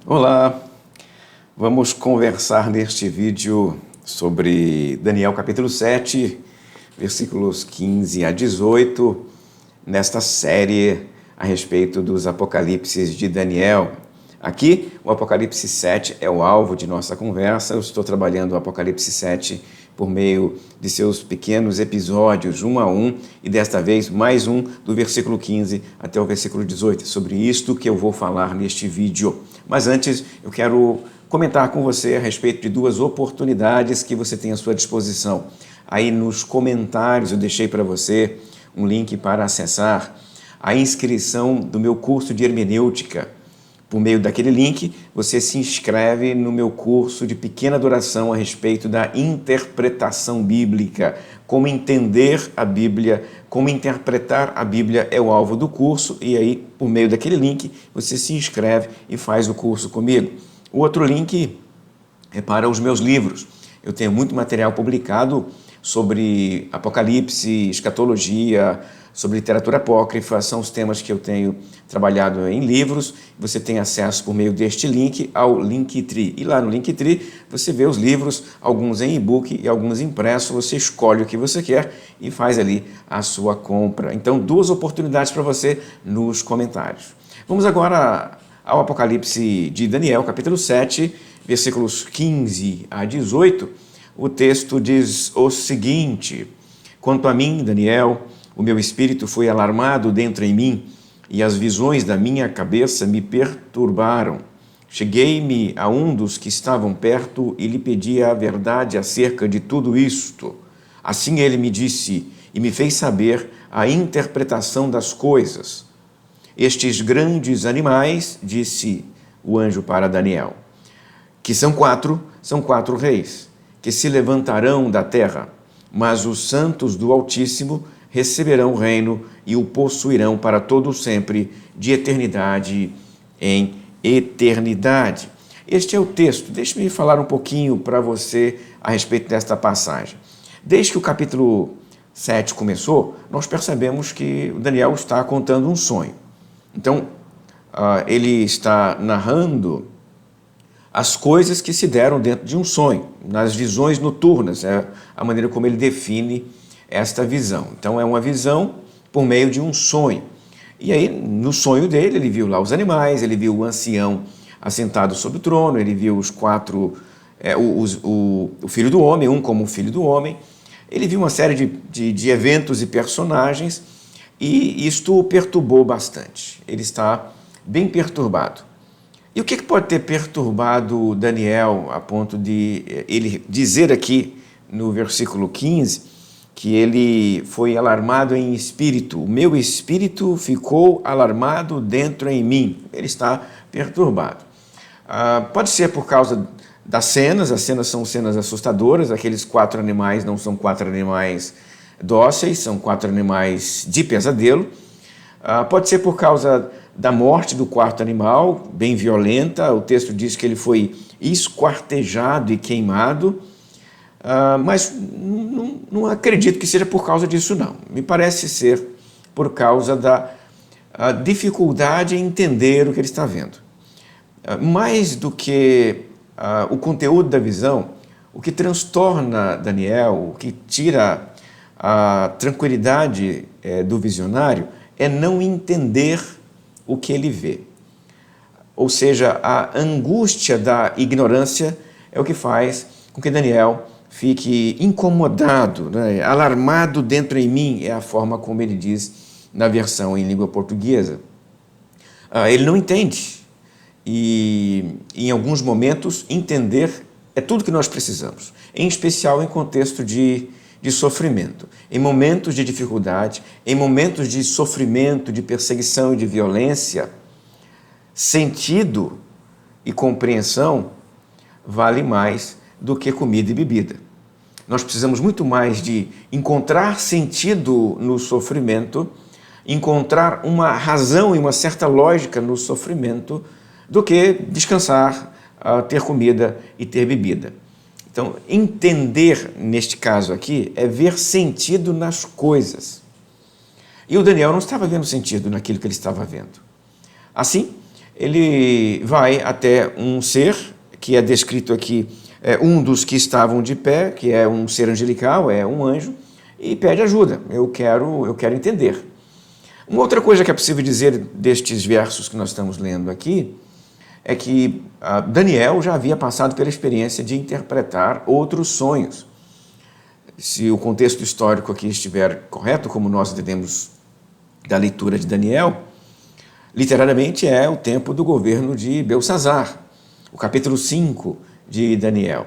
Olá, vamos conversar neste vídeo sobre Daniel capítulo 7, versículos 15 a 18, nesta série a respeito dos Apocalipses de Daniel. Aqui, o Apocalipse 7 é o alvo de nossa conversa. Eu estou trabalhando o Apocalipse 7 por meio de seus pequenos episódios, um a um, e desta vez mais um, do versículo 15 até o versículo 18. É sobre isto que eu vou falar neste vídeo. Mas antes, eu quero comentar com você a respeito de duas oportunidades que você tem à sua disposição. Aí nos comentários eu deixei para você um link para acessar a inscrição do meu curso de hermenêutica. Por meio daquele link, você se inscreve no meu curso de pequena duração a respeito da interpretação bíblica. Como entender a Bíblia, como interpretar a Bíblia é o alvo do curso, e aí, por meio daquele link, você se inscreve e faz o curso comigo. O outro link é para os meus livros. Eu tenho muito material publicado sobre Apocalipse, escatologia, sobre literatura apócrifa, são os temas que eu tenho trabalhado em livros. Você tem acesso por meio deste link ao Linktree. E lá no Linktree você vê os livros, alguns em e-book e alguns impressos. Você escolhe o que você quer e faz ali a sua compra. Então, duas oportunidades para você nos comentários. Vamos agora ao Apocalipse de Daniel, capítulo 7, versículos 15 a 18. O texto diz o seguinte: quanto a mim, Daniel, o meu espírito foi alarmado dentro em mim, e as visões da minha cabeça me perturbaram. Cheguei-me a um dos que estavam perto e lhe pedi a verdade acerca de tudo isto. Assim ele me disse e me fez saber a interpretação das coisas. Estes grandes animais, disse o anjo para Daniel, que são quatro reis, que se levantarão da terra, mas os santos do Altíssimo receberão o reino e o possuirão para todo sempre, de eternidade em eternidade. Este é o texto. Deixe-me falar um pouquinho para você a respeito desta passagem. Desde que o capítulo 7 começou, nós percebemos que Daniel está contando um sonho. Então, ele está narrando as coisas que se deram dentro de um sonho, nas visões noturnas, é a maneira como ele define esta visão. Então, é uma visão por meio de um sonho. E aí, no sonho dele, ele viu lá os animais, ele viu o ancião assentado sobre o trono, ele viu os quatro, o filho do homem, um como o filho do homem. Ele viu uma série de eventos e personagens, e isto o perturbou bastante. Ele está bem perturbado. E o que pode ter perturbado Daniel a ponto de ele dizer aqui no versículo 15 que ele foi alarmado em espírito? O meu espírito ficou alarmado dentro em mim. Ele está perturbado. Pode ser por causa das cenas. As cenas são cenas assustadoras. Aqueles quatro animais não são quatro animais dóceis, são quatro animais de pesadelo. Pode ser por causa da morte do quarto animal, bem violenta. O texto diz que ele foi esquartejado e queimado. Mas não acredito que seja por causa disso, não. Me parece ser por causa da dificuldade em entender o que ele está vendo. Mais do que o conteúdo da visão, o que transtorna Daniel, o que tira a tranquilidade do visionário, é não entender o que ele vê. Ou seja, a angústia da ignorância é o que faz com que Daniel fique incomodado, né? Alarmado dentro em mim, é a forma como ele diz na versão em língua portuguesa. Ele não entende. E em alguns momentos, entender é tudo que nós precisamos, em especial em contexto de sofrimento. Em momentos de dificuldade, em momentos de sofrimento, de perseguição e de violência, sentido e compreensão vale mais do que comida e bebida. Nós precisamos muito mais de encontrar sentido no sofrimento, encontrar uma razão e uma certa lógica no sofrimento, do que descansar, ter comida e ter bebida. Então, entender, neste caso aqui, é ver sentido nas coisas. E o Daniel não estava vendo sentido naquilo que ele estava vendo. Assim, ele vai até um ser que é descrito aqui, um dos que estavam de pé, que é um ser angelical, é um anjo, e pede ajuda. Eu quero entender. Uma outra coisa que é possível dizer destes versos que nós estamos lendo aqui é que Daniel já havia passado pela experiência de interpretar outros sonhos. Se o contexto histórico aqui estiver correto, como nós entendemos da leitura de Daniel, literalmente é o tempo do governo de Belsassar, o capítulo 5 de Daniel.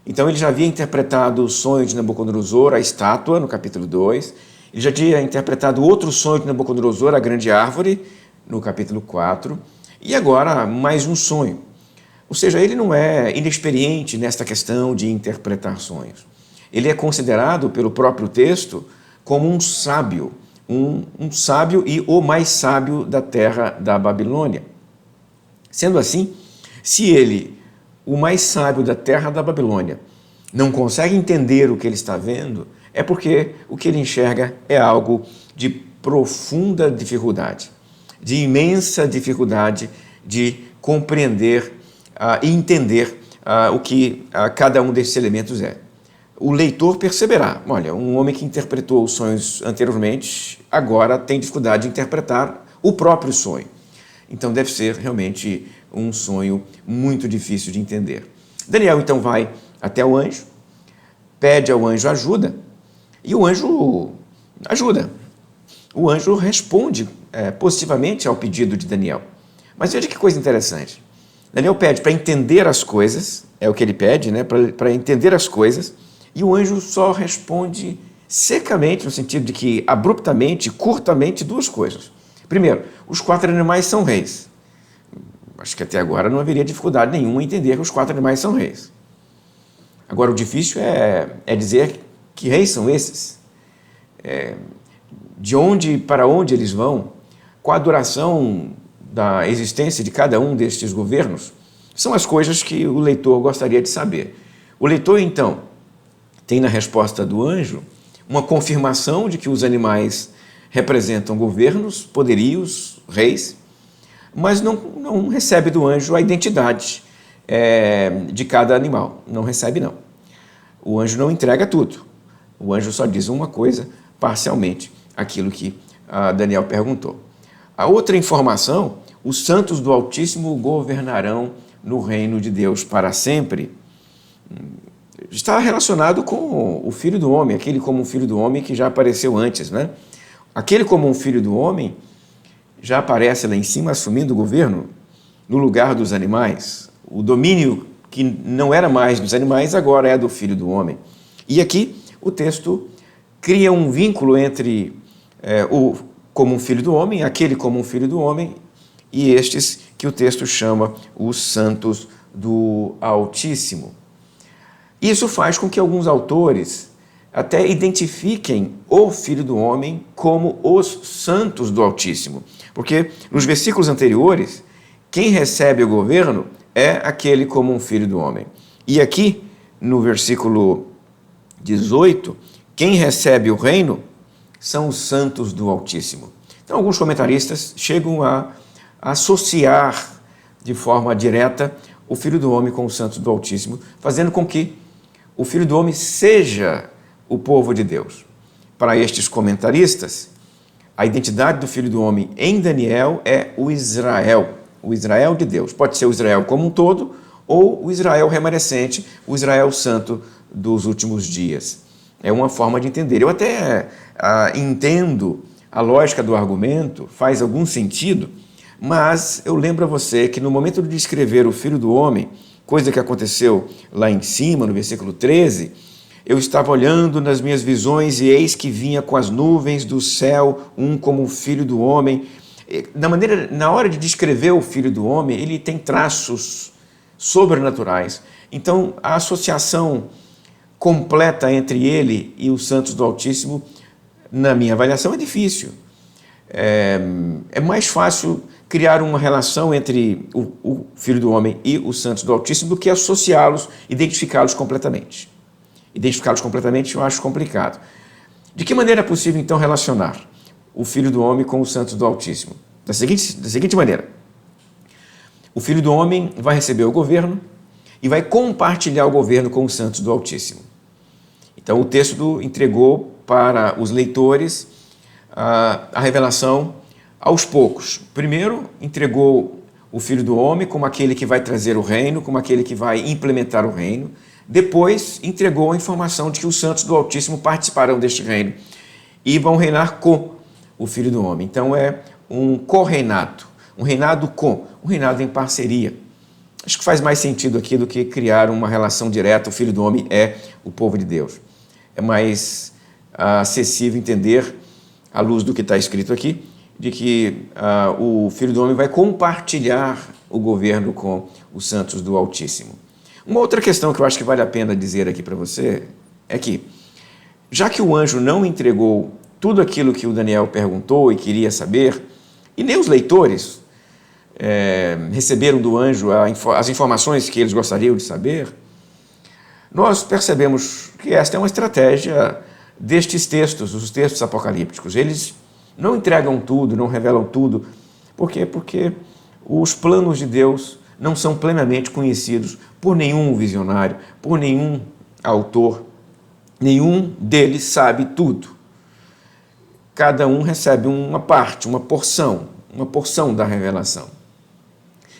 Então ele já havia interpretado o sonho de Nabucodonosor, a estátua, no capítulo 2, ele já tinha interpretado outro sonho de Nabucodonosor, a grande árvore, no capítulo 4, e agora mais um sonho. Ou seja, ele não é inexperiente nesta questão de interpretar sonhos. Ele é considerado pelo próprio texto como um sábio, um sábio e o mais sábio da terra da Babilônia. Sendo assim, se ele, o mais sábio da terra da Babilônia, não consegue entender o que ele está vendo, é porque o que ele enxerga é algo de profunda dificuldade, de imensa dificuldade de compreender e entender o que cada um desses elementos é. O leitor perceberá, olha, um homem que interpretou os sonhos anteriormente, agora tem dificuldade de interpretar o próprio sonho. Então deve ser realmente um sonho muito difícil de entender. Daniel então vai até o anjo, pede ao anjo ajuda, e o anjo ajuda. O anjo responde positivamente ao pedido de Daniel. Mas veja que coisa interessante. Daniel pede para entender as coisas, é o que ele pede, né? Para entender as coisas, e o anjo só responde secamente, no sentido de que abruptamente, curtamente, duas coisas. Primeiro, os 4 animais são reis. Acho que até agora não haveria dificuldade nenhuma em entender que os 4 animais são reis. Agora, o difícil é dizer que reis são esses, de onde para onde eles vão, qual a duração da existência de cada um destes governos, são as coisas que o leitor gostaria de saber. O leitor, então, tem na resposta do anjo uma confirmação de que os animais representam governos, poderios, reis, mas não recebe do anjo a identidade de cada animal. Não recebe, não. O anjo não entrega tudo. O anjo só diz uma coisa, parcialmente, aquilo que Daniel perguntou. A outra informação, os santos do Altíssimo governarão no reino de Deus para sempre, está relacionado com o Filho do Homem, aquele como um Filho do Homem que já apareceu antes, né? Aquele como um Filho do Homem já aparece lá em cima assumindo o governo no lugar dos animais. O domínio que não era mais dos animais agora é do Filho do Homem. E aqui o texto cria um vínculo entre o como um Filho do Homem, aquele como um Filho do Homem, e estes que o texto chama os santos do Altíssimo. Isso faz com que alguns autores até identifiquem o Filho do Homem como os santos do Altíssimo. Porque nos versículos anteriores, quem recebe o governo é aquele como um Filho do Homem. E aqui, no versículo 18, quem recebe o reino são os santos do Altíssimo. Então, alguns comentaristas chegam a associar de forma direta o Filho do Homem com os santos do Altíssimo, fazendo com que o Filho do Homem seja o povo de Deus. Para estes comentaristas, a identidade do Filho do Homem em Daniel é o Israel de Deus. Pode ser o Israel como um todo ou o Israel remanescente, o Israel santo dos últimos dias. É uma forma de entender. Eu até entendo a lógica do argumento, faz algum sentido, mas eu lembro a você que no momento de descrever o Filho do Homem, coisa que aconteceu lá em cima, no versículo 13, eu estava olhando nas minhas visões e eis que vinha com as nuvens do céu, um como o Filho do Homem. Na hora de descrever o Filho do Homem, ele tem traços sobrenaturais. Então, a associação completa entre ele e os santos do Altíssimo, na minha avaliação, é difícil. É mais fácil criar uma relação entre o Filho do Homem e os santos do Altíssimo do que associá-los, identificá-los completamente. Identificá-los completamente eu acho complicado. De que maneira é possível, então, relacionar o Filho do Homem com os santos do Altíssimo? Da seguinte maneira. O Filho do Homem vai receber o governo e vai compartilhar o governo com os santos do Altíssimo. Então o texto entregou para os leitores a revelação aos poucos. Primeiro entregou o Filho do Homem como aquele que vai trazer o reino, como aquele que vai implementar o reino. Depois entregou a informação de que os santos do Altíssimo participarão deste reino e vão reinar com o Filho do Homem. Então é um co-reinado, um reinado em parceria. Acho que faz mais sentido aqui do que criar uma relação direta. O Filho do Homem é o povo de Deus. É mais acessível entender, à luz do que está escrito aqui, de que o Filho do Homem vai compartilhar o governo com os santos do Altíssimo. Uma outra questão que eu acho que vale a pena dizer aqui para você é que, já que o anjo não entregou tudo aquilo que o Daniel perguntou e queria saber, e nem os leitores receberam do anjo as informações que eles gostariam de saber, nós percebemos que esta é uma estratégia destes textos, os textos apocalípticos. Eles não entregam tudo, não revelam tudo. Por quê? Porque os planos de Deus não são plenamente conhecidos por nenhum visionário, por nenhum autor. Nenhum deles sabe tudo. Cada um recebe uma parte, uma porção da revelação.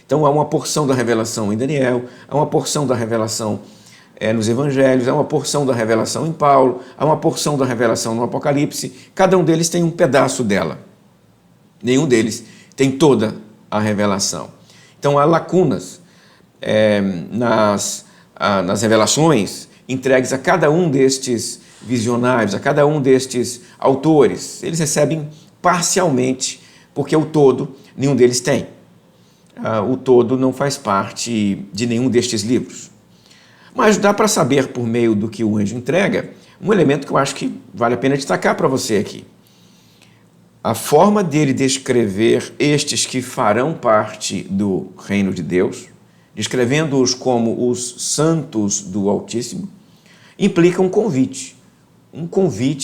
Então há uma porção da revelação em Daniel, há uma porção da revelação nos Evangelhos, há uma porção da revelação em Paulo, há uma porção da revelação no Apocalipse. Cada um deles tem um pedaço dela. Nenhum deles tem toda a revelação. Então há lacunas nas revelações entregues a cada um destes visionários, a cada um destes autores. Eles recebem parcialmente, porque o todo nenhum deles tem. O todo não faz parte de nenhum destes livros. Mas dá para saber, por meio do que o anjo entrega, um elemento que eu acho que vale a pena destacar para você aqui. A forma dele descrever estes que farão parte do reino de Deus, descrevendo-os como os santos do Altíssimo, implica um convite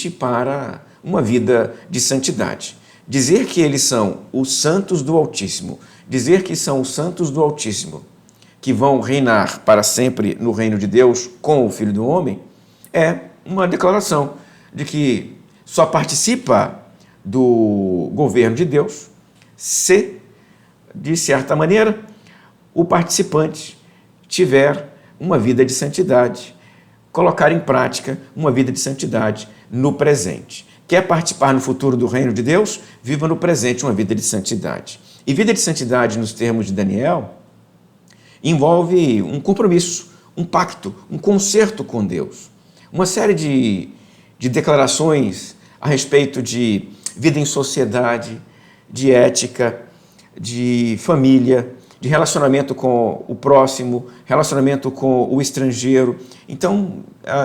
para uma vida de santidade. Dizer que eles são os santos do Altíssimo, dizer que são os santos do Altíssimo, que vão reinar para sempre no reino de Deus com o Filho do Homem, é uma declaração de que só participa do governo de Deus se, de certa maneira, o participante tiver uma vida de santidade, colocar em prática uma vida de santidade no presente. Quer participar no futuro do reino de Deus? Viva no presente uma vida de santidade. E vida de santidade, nos termos de Daniel, envolve um compromisso, um pacto, um concerto com Deus. Uma série de declarações a respeito de vida em sociedade, de ética, de família, de relacionamento com o próximo, relacionamento com o estrangeiro. Então,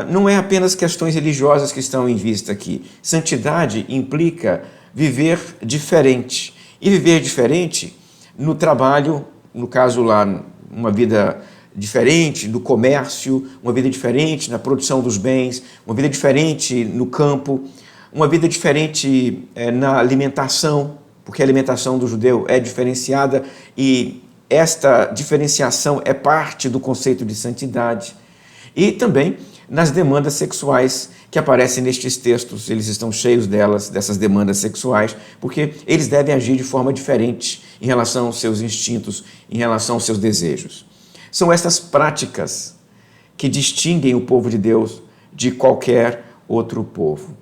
não é apenas questões religiosas que estão em vista aqui. Santidade implica viver diferente. E viver diferente no trabalho, no caso lá, uma vida diferente no comércio, uma vida diferente na produção dos bens, uma vida diferente no campo, uma vida diferente na alimentação, porque a alimentação do judeu é diferenciada e esta diferenciação é parte do conceito de santidade. E também nas demandas sexuais que aparecem nestes textos, eles estão cheios dessas demandas sexuais, porque eles devem agir de forma diferente em relação aos seus instintos, em relação aos seus desejos. São estas práticas que distinguem o povo de Deus de qualquer outro povo.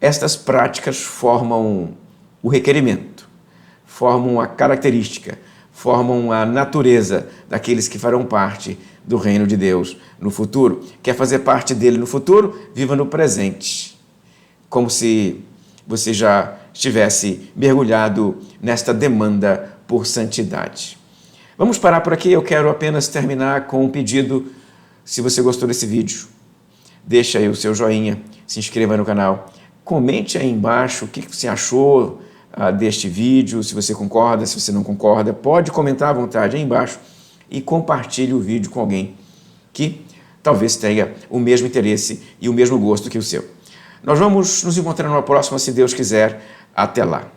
Estas práticas formam o requerimento, formam a característica, formam a natureza daqueles que farão parte do reino de Deus no futuro. Quer fazer parte dele no futuro? Viva no presente, como se você já estivesse mergulhado nesta demanda por santidade. Vamos parar por aqui. Eu quero apenas terminar com um pedido. Se você gostou desse vídeo, deixa aí o seu joinha, se inscreva no canal, comente aí embaixo o que você achou deste vídeo, se você concorda, se você não concorda, pode comentar à vontade aí embaixo e compartilhe o vídeo com alguém que talvez tenha o mesmo interesse e o mesmo gosto que o seu. Nós vamos nos encontrar numa próxima, se Deus quiser. Até lá.